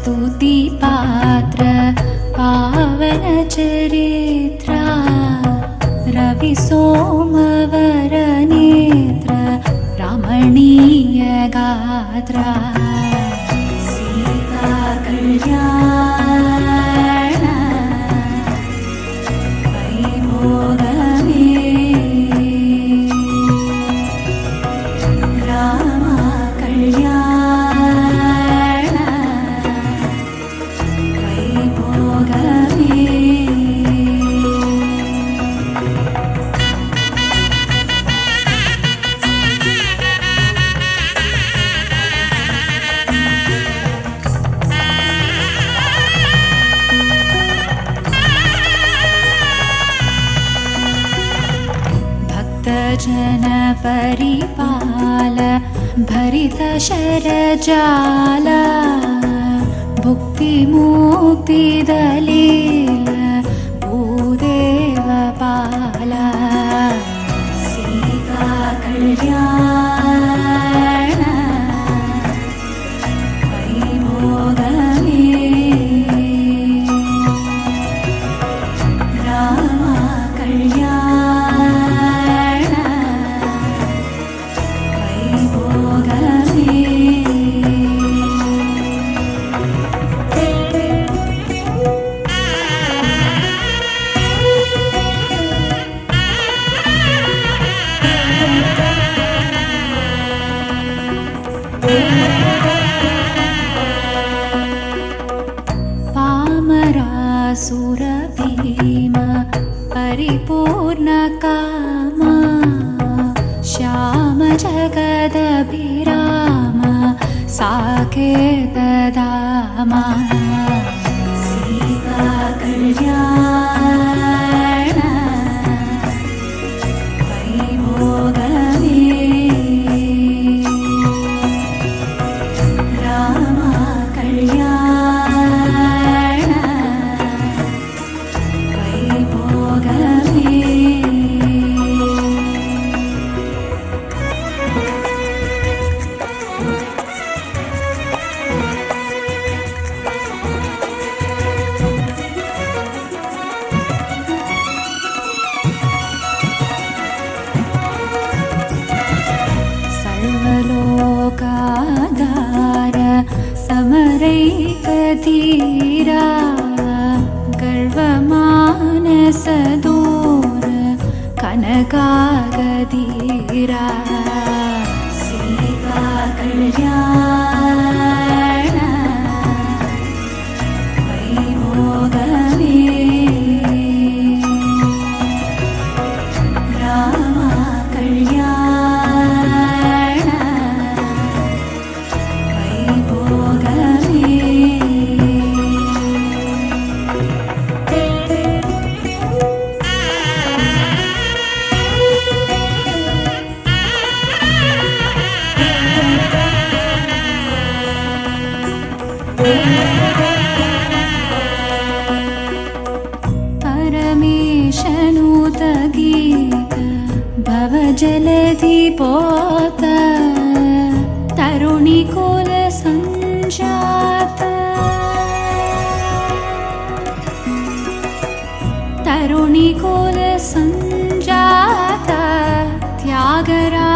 स्तुति पात्र पावन चरित्र रवि सोमवर नेत्र रमणीय गात्र सीता कल्याण वैभोगमे राम कल्याण वैभोगमे जन परिपाल भरित शरजाल भुक्ति मुक्ति दलील भूदेव पाल सीता कल्याण वैभोगमे राम कल्याण पामरासुरभीम परिपूर्ण काम श्याम जगदभिराम साकेत धाम सीता कल्याण वैभोगमे राम कल्याण वैभोगमे सर्वलोकाधार समरैकधीरा गर्वमानस दूर कनकागधीरा सीता कल्याण वैभोगमे राम कल्याण वैभोगमे परमेशनुत गीत भवजलधि पोत तरुणी कुल संजात तरुणी कुल संजात त्यागराजनुत